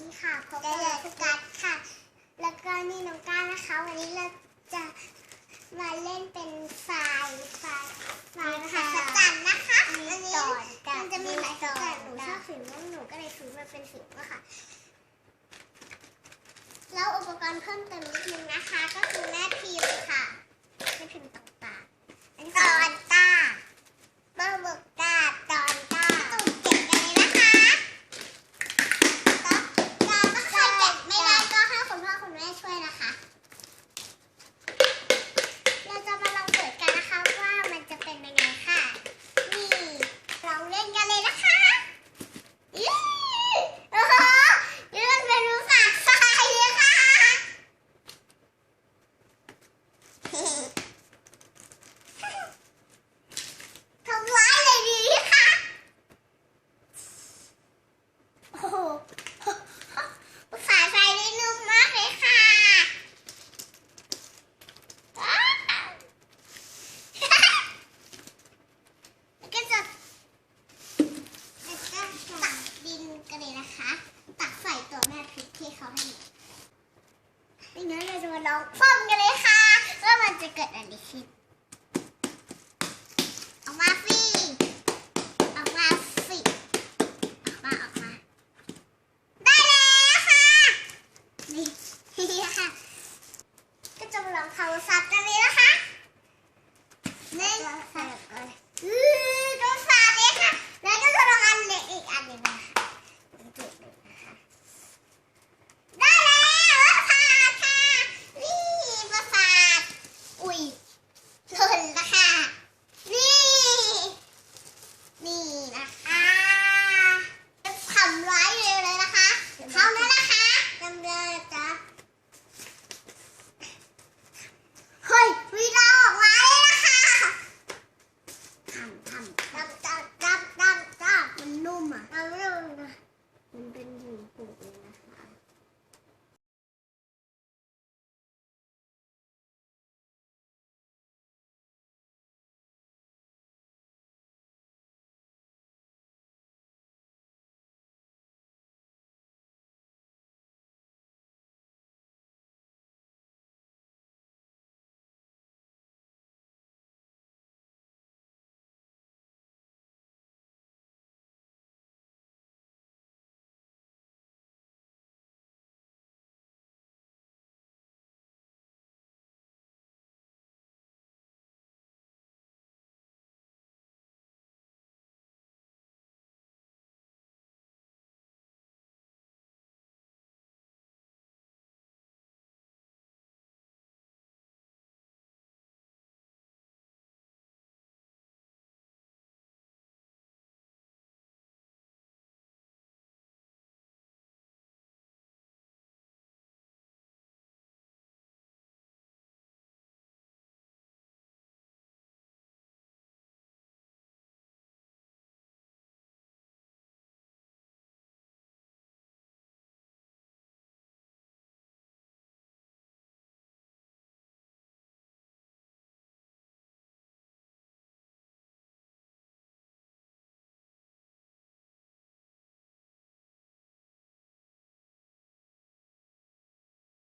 ดีค่ะพบกับสกัดค่ะแล้วก็นี่น้องก้านะคะวันนี้เราจะมาเล่นเป็นไฟนะคะสกัดนะคะอันนี้มันจะมีหลายสกัดหนูชอบสีม่วงหนูก็เลยซื้อมาเป็นสีม่วงค่ะแล้วอุปกรณ์เพิ่มเติมนิดนึงนะคะก็คือแม่พิมพ์ค่ะแม่พิมพ์ต่างๆอันนี้ตอนต้าเบอร์เบิกตาตอนต้าตุ่มเก็บกันเลยนะคะก็ใครเก็บไม่ได้ก็ให้คุณพ่อคุณแม่ช่วยนะคะเราจะมาลองเปิดกันนะคะว่ามันจะเป็นยังไงค่ะนี่ลองเล่นกันเลยนะคะโอ้โหนี่มันเป็นรูปสัตว์ทรายเลยค่ะทำร้ายเลยดีค่ะโอ้โหสายไฟได้นุ่มมากเลยค่ะแล้วก็จะตักดินกันเลยนะคะตักใส่ตัวแม่พริกที่เขาให้ดังนั้นเราจะมาลองพ่มกันเลยค่ะว่ามันจะเกิดอะไรขึ้นออกมาสิออกมาสิออกมาได้แล้วค่ะนี่ค่ะก็จะมาลองเผาสัตว์กันเลยนะคะนี่ค่ะดูสัตว์เลยค่ะแล้วก็จะลองอันเล็กอีกอันหนึ่งนะคะได้แล้วค่ะนี่ปราสาทอุ้ยหล่นละค่ะนี่นะคะทำร้ายเลยนะคะเขานั่นนะคะจำเลย